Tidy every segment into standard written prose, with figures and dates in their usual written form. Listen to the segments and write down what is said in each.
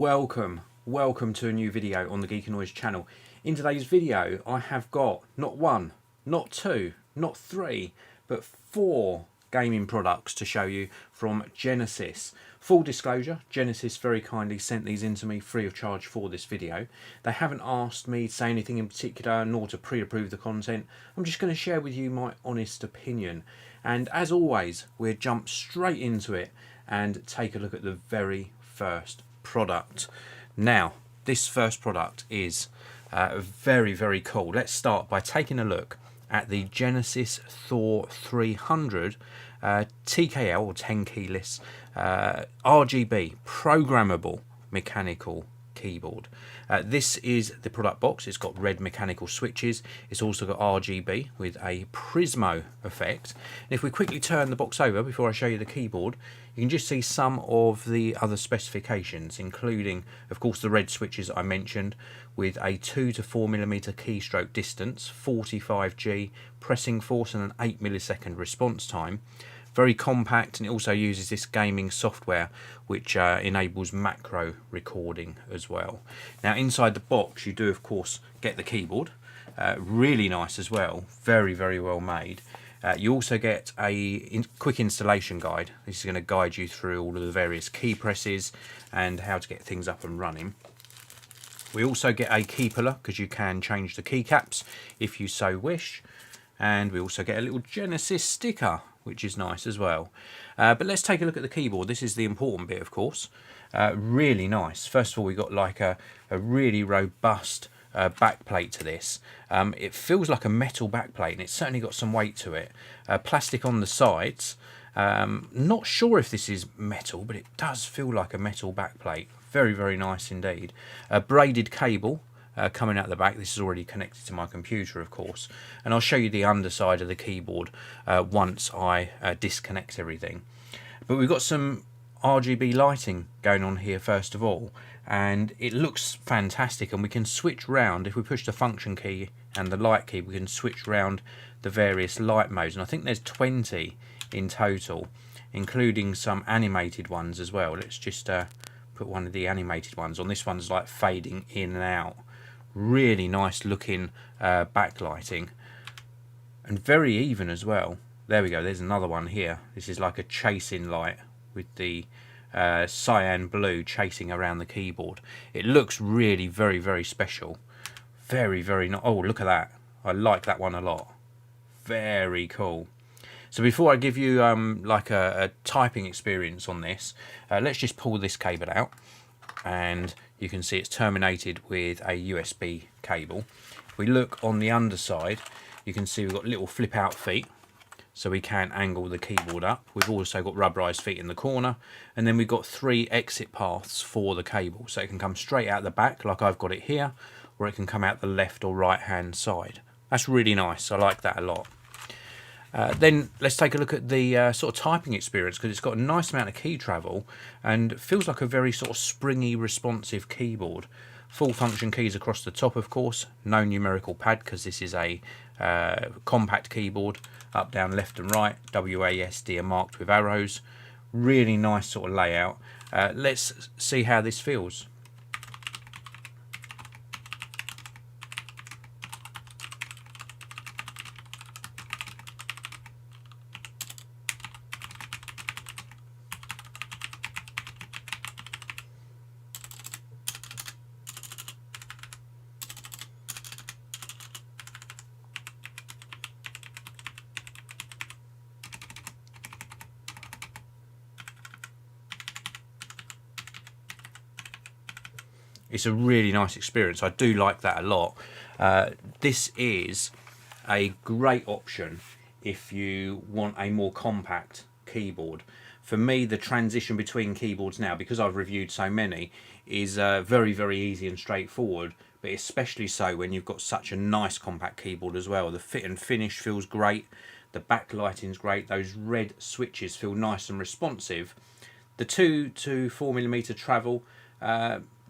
Welcome to a new video on the Geekanoids channel. In today's video I have got not one, not two, not three, but four gaming products to show you from Genesis. Full disclosure, Genesis very kindly sent these in to me free of charge for this video. They haven't asked me to say anything in particular nor to pre-approve the content. I'm just going to share with you my honest opinion, and as always we'll jump straight into it and take a look at the very first product. Now this first product is very cool. Let's start by taking a look at the Genesis Thor 300 TKL or 10 keyless RGB programmable mechanical keyboard. This is the product box. It's got red mechanical switches. It's also got RGB with a Prismo effect. And if we quickly turn the box over before I show you the keyboard, you can just see some of the other specifications, including of course the red switches I mentioned, with a 2 to 4mm keystroke distance, 45G pressing force and an 8 millisecond response time. Very compact, and it also uses this gaming software which enables macro recording as well. Now inside the box you do of course get the keyboard, really nice as well, very well made. You also get a quick installation guide. This is going to guide you through all of the various key presses and how to get things up and running. We also get a key puller because you can change the keycaps if you so wish, and we also get a little Genesis sticker, which is nice as well. But let's take a look at the keyboard. This is the important bit, of course. Really nice. First of all, we got like a really robust backplate to this. It feels like a metal backplate, and it's certainly got some weight to it. Plastic on the sides. Not sure if this is metal, but it does feel like a metal backplate. Very nice indeed. A braided cable coming out the back. This is already connected to my computer, of course, and I'll show you the underside of the keyboard once I disconnect everything. But we've got some RGB lighting going on here first of all, and it looks fantastic, and we can switch round. If we push the function key and the light key, we can switch round the various light modes, and I think there's 20 in total, including some animated ones as well. Let's just put one of the animated ones on. This one's like fading in and out. Really nice looking backlighting, and very even as well. There we go, there's another one here. This is like a chasing light with the cyan blue chasing around the keyboard. It looks really very special. Very nice. Oh, look at that. I like that one a lot. Very cool. So before I give you like a typing experience on this, let's just pull this cable out, and you can see it's terminated with a USB cable. If we look on the underside, you can see we've got little flip out feet, so we can angle the keyboard up. We've also got rubberized feet in the corner, and then we've got 3 exit paths for the cable, so it can come straight out the back like I've got it here, or it can come out the left or right hand side. That's really nice. I like that a lot. Then let's take a look at the sort of typing experience, because it's got a nice amount of key travel and feels like a very sort of springy responsive keyboard. Full function keys across the top, of course. No numerical pad because this is a compact keyboard. Up, down, left and right. WASD are marked with arrows. Really nice sort of layout. Let's see how this feels. It's a really nice experience. I do like that a lot. This is a great option if you want a more compact keyboard. For me, the transition between keyboards now, because I've reviewed so many, is very easy and straightforward, but especially so when you've got such a nice compact keyboard as well. The fit and finish feels great. The backlighting's great. Those red switches feel nice and responsive. The 2 to 4mm travel,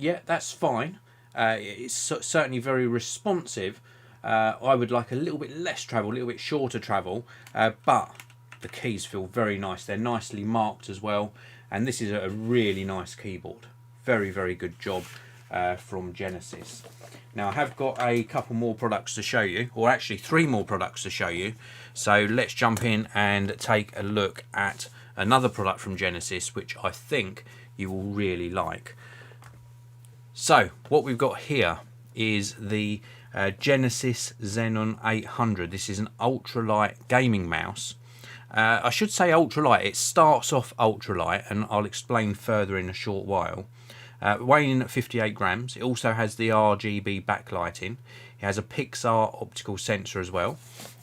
yeah, that's fine. It's certainly very responsive. I would like a little bit less travel, a little bit shorter travel, but the keys feel very nice. They're nicely marked as well, and this is a really nice keyboard. very, very good job from Genesis. Now I have got a couple more products to show you, or actually 3 more products to show you. So let's jump in and take a look at another product from Genesis, which I think you will really like. So what we've got here is the Genesis Xenon 800. This is an ultralight gaming mouse. I should say ultralight. It starts off ultralight, and I'll explain further in a short while. Weighing at 58 grams. It also has the RGB backlighting. It has a Pixar optical sensor as well.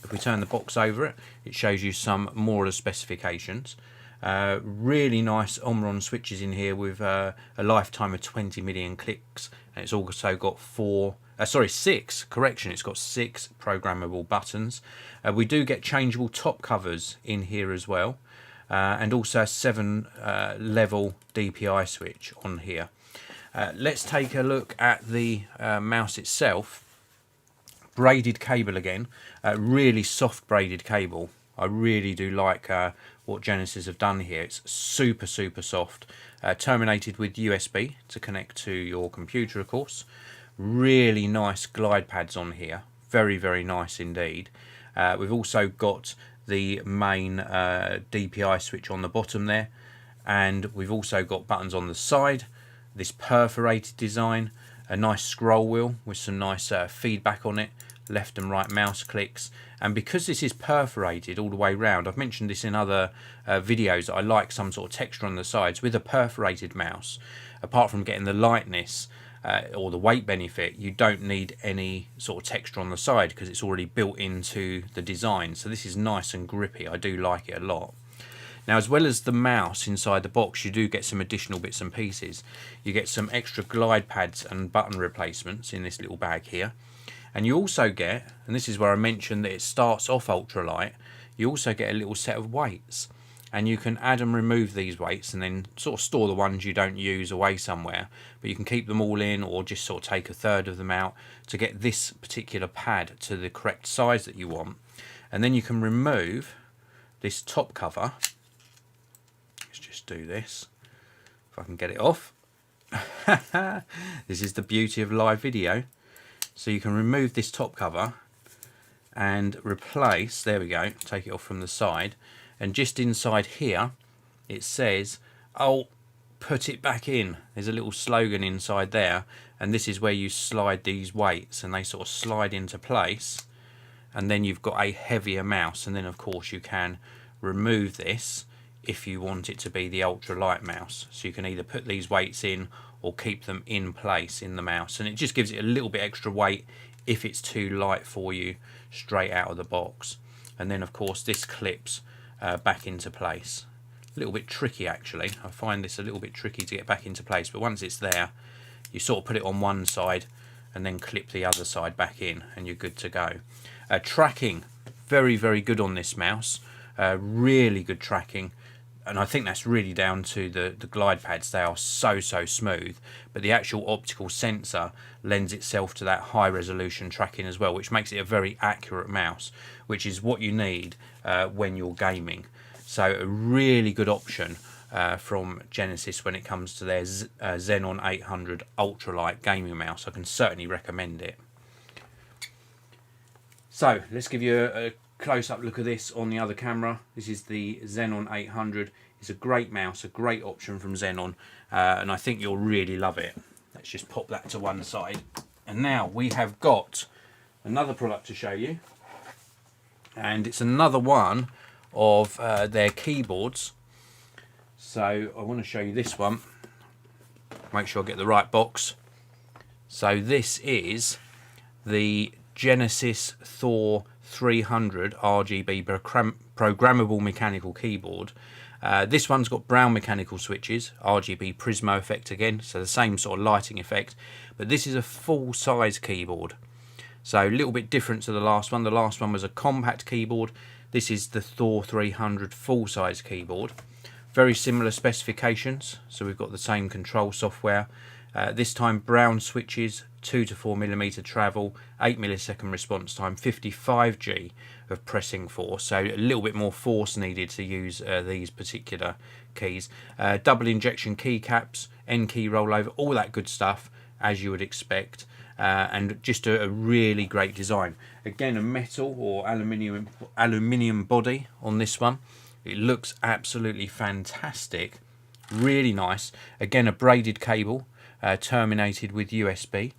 If we turn the box over it, it shows you some more of the specifications. Really nice Omron switches in here with a lifetime of 20 million clicks, and it's also got 6 correction, it's got 6 programmable buttons. We do get changeable top covers in here as well, and also a 7 level DPI switch on here. Let's take a look at the mouse itself. Braided cable again, really soft braided cable. I really do like what Genesis have done here. It's super soft. Terminated with USB to connect to your computer, of course. Really nice glide pads on here. Very nice indeed. We've also got the main DPI switch on the bottom there, and we've also got buttons on the side. This perforated design, a nice scroll wheel with some nice feedback on it, left and right mouse clicks. And because this is perforated all the way round, I've mentioned this in other videos, that I like some sort of texture on the sides. With a perforated mouse, apart from getting the lightness or the weight benefit, you don't need any sort of texture on the side because it's already built into the design. So this is nice and grippy. I do like it a lot. Now, as well as the mouse inside the box, you do get some additional bits and pieces. You get some extra glide pads and button replacements in this little bag here. And you also get, and this is where I mentioned that it starts off ultralight, you also get a little set of weights. And you can add and remove these weights and then sort of store the ones you don't use away somewhere. But you can keep them all in, or just sort of take a third of them out to get this particular pad to the correct size that you want. And then you can remove this top cover. Let's just do this, if I can get it off. This is the beauty of live video. So you can remove this top cover and replace, there we go, take it off from the side, and just inside here it says, oh, put it back in. There's a little slogan inside there, and this is where you slide these weights and they sort of slide into place, and then you've got a heavier mouse. And then of course you can remove this if you want it to be the ultralight mouse. So you can either put these weights in or keep them in place in the mouse, and it just gives it a little bit extra weight if it's too light for you straight out of the box. And then of course this clips back into place. A little bit tricky actually. I find this a little bit tricky to get back into place, but once it's there, you sort of put it on one side and then clip the other side back in, and you're good to go. Tracking, very good on this mouse. Really good tracking. And I think that's really down to the glide pads. They are so smooth, but the actual optical sensor lends itself to that high resolution tracking as well, which makes it a very accurate mouse, which is what you need when you're gaming. So a really good option from Genesis when it comes to their Xenon 800 ultralight gaming mouse. I can certainly recommend it. So let's give you a close-up look at this on the other camera. This is the Xenon 800. It's a great mouse, a great option from Xenon, and I think you'll really love it. Let's just pop that to one side. And now we have got another product to show you, and it's another one of their keyboards. So I want to show you this one. Make sure I get the right box. So this is the Genesis Thor 300 RGB Programmable Mechanical Keyboard. This one's got brown mechanical switches, RGB Prismo effect again, so the same sort of lighting effect, but this is a full-size keyboard. So a little bit different to the last one. The last one was a compact keyboard. This is the Thor 300 full-size keyboard. Very similar specifications, so we've got the same control software. This time brown switches, 2 to 4 millimeter travel, 8 millisecond response time, 55G of pressing force, so a little bit more force needed to use these particular keys, double injection keycaps, N key rollover, all that good stuff as you would expect, and just a really great design. Again, a metal or aluminium body on this one. It looks absolutely fantastic, really nice. Again, a braided cable terminated with USB,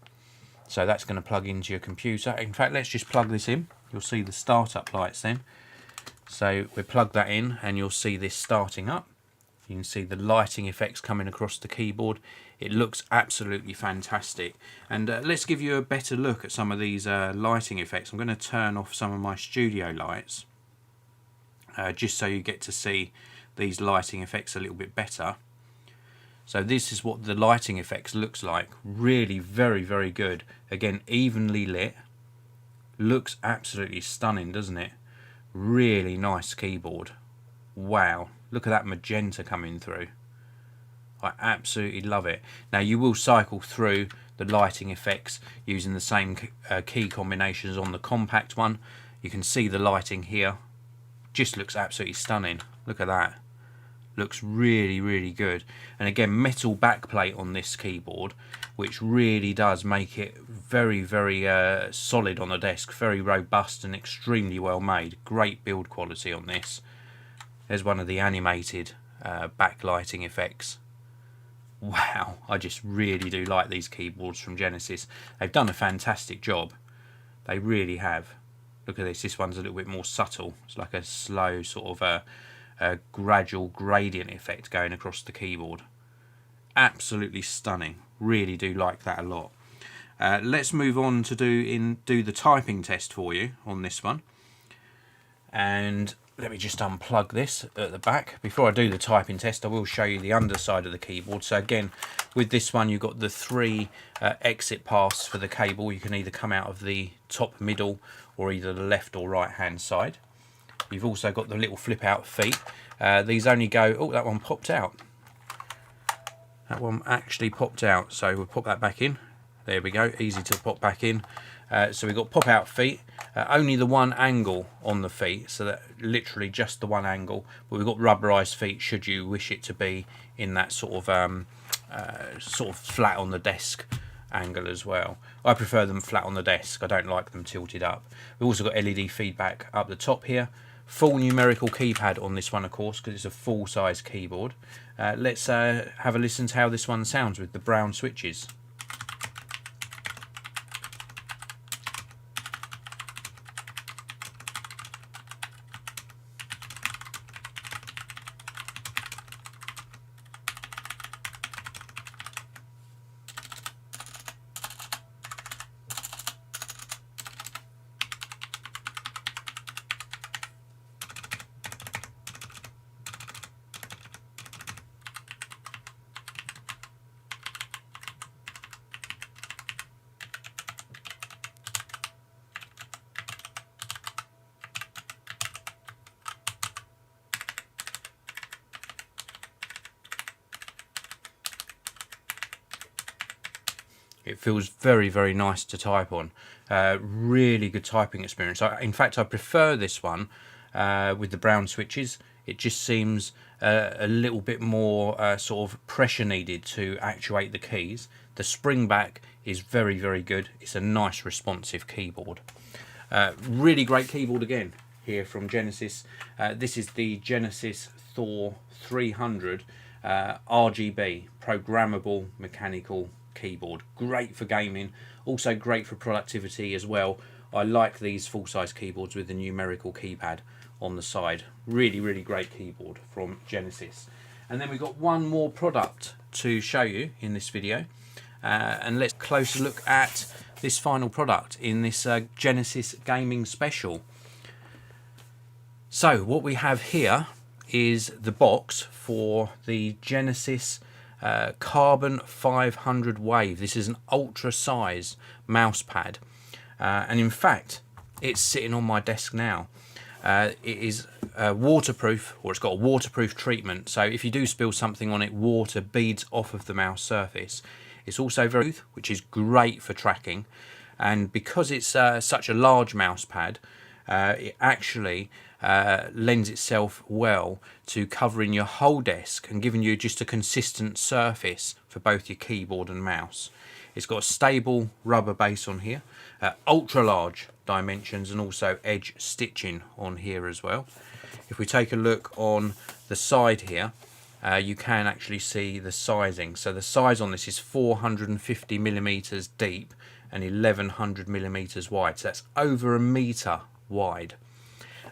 so that's going to plug into your computer. In fact, let's just plug this in. You'll see the startup lights then. So we plug that in and you'll see this starting up. You can see the lighting effects coming across the keyboard. It looks absolutely fantastic. And let's give you a better look at some of these lighting effects. I'm going to turn off some of my studio lights just so you get to see these lighting effects a little bit better. So this is what the lighting effects looks like. Really very, very good. Again, evenly lit. Looks absolutely stunning, doesn't it? Really nice keyboard. Wow, look at that magenta coming through. I absolutely love it. Now you will cycle through the lighting effects using the same key combinations on the compact one. You can see the lighting here. Just looks absolutely stunning. Look at that. Looks really, really good. And again, metal backplate on this keyboard, which really does make it very, very solid on the desk. Very robust and extremely well made. Great build quality on this. There's one of the animated backlighting effects. Wow, I just really do like these keyboards from Genesis. They've done a fantastic job. They really have. Look at this. This one's a little bit more subtle. It's like a slow sort of a gradual gradient effect going across the keyboard. Absolutely stunning. Really do like that a lot. Let's move on to do the typing test for you on this one. And let me just unplug this at the back. Before I do the typing test, I will show you the underside of the keyboard. So again, with this one, you've got the 3 exit paths for the cable. You can either come out of the top, middle, or either the left or right hand side. You've also got the little flip out feet. These only go, oh, that one popped out. That one actually popped out. So we'll pop that back in. There we go, easy to pop back in. So we've got pop out feet, only the one angle on the feet, so that literally just the one angle, but we've got rubberized feet should you wish it to be in that sort of flat on the desk angle as well. I prefer them flat on the desk, I don't like them tilted up. We've also got LED feedback up the top here. Full numerical keypad on this one, of course, because it's a full size keyboard. Let's have a listen to how this one sounds with the brown switches. It feels very, very nice to type on. Really good typing experience. In fact, I prefer this one with the brown switches. It just seems a little bit more sort of pressure needed to actuate the keys. The spring back is very, very good. It's a nice responsive keyboard. Really great keyboard again here from Genesis. This is the Genesis Thor 300 RGB Programmable Mechanical Keyboard. Great for gaming, also great for productivity as well. I like these full-size keyboards with the numerical keypad on the side. Really, really great keyboard from Genesis. And then we've got one more product to show you in this video, and let's closer look at this final product in this Genesis gaming special. So what we have here is the box for the Genesis Carbon 500 Wave. This is an ultra size mouse pad, and in fact it's sitting on my desk now. It is waterproof, or it's got a waterproof treatment, so if you do spill something on it, water beads off of the mouse surface. It's also very smooth, which is great for tracking, and because it's such a large mouse pad, it actually lends itself well to covering your whole desk and giving you just a consistent surface for both your keyboard and mouse. It's got a stable rubber base on here, ultra large dimensions, and also edge stitching on here as well. If we take a look on the side here, you can actually see the sizing. So the size on this is 450 millimeters deep and 1100 millimeters wide. So that's over a meter wide.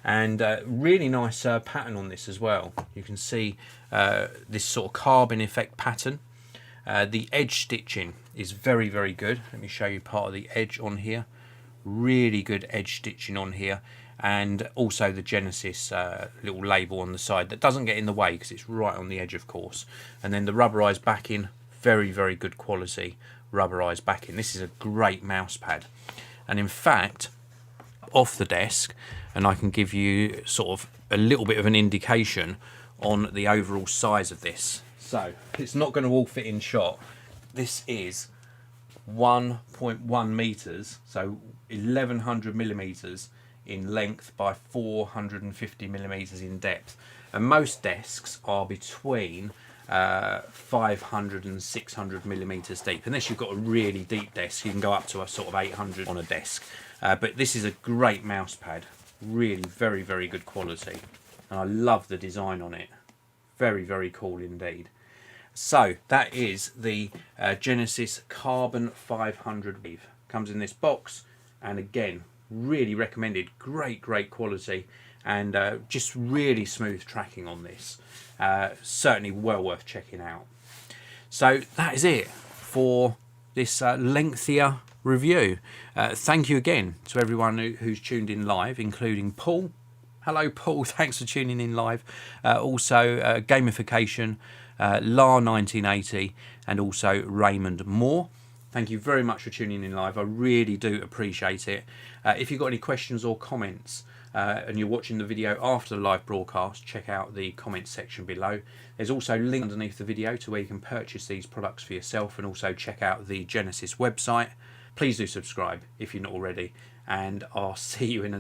And really nice pattern on this as well. You can see this sort of carbon effect pattern. The edge stitching is very, very good. Let me show you part of the edge on here. Really good edge stitching on here. And also the Genesis little label on the side that doesn't get in the way because it's right on the edge, of course. And then the rubberized backing, very, very good quality rubberized backing. This is a great mouse pad. And in fact, off the desk, and I can give you sort of a little bit of an indication on the overall size of this. So it's not going to all fit in shot. This is 1.1 meters, so 1100 millimeters in length by 450 millimeters in depth. And most desks are between 500 and 600 millimeters deep. Unless you've got a really deep desk, you can go up to a sort of 800 on a desk. But this is a great mouse pad. Really very, very good quality. And I love the design on it. Very, very cool indeed. So that is the Genesis Carbon 500. Comes in this box, and again, really recommended. Great quality, and just really smooth tracking on this. Certainly well worth checking out. So that is it for this lengthier review. Thank you again to everyone who's tuned in live, including Paul. Hello Paul, thanks for tuning in live. Also Gamification, LAR1980, and also Raymond Moore. Thank you very much for tuning in live. I really do appreciate it. If you've got any questions or comments and you're watching the video after the live broadcast, check out the comments section below. There's also a link underneath the video to where you can purchase these products for yourself, and also check out the Genesis website. Please do subscribe if you're not already, and I'll see you in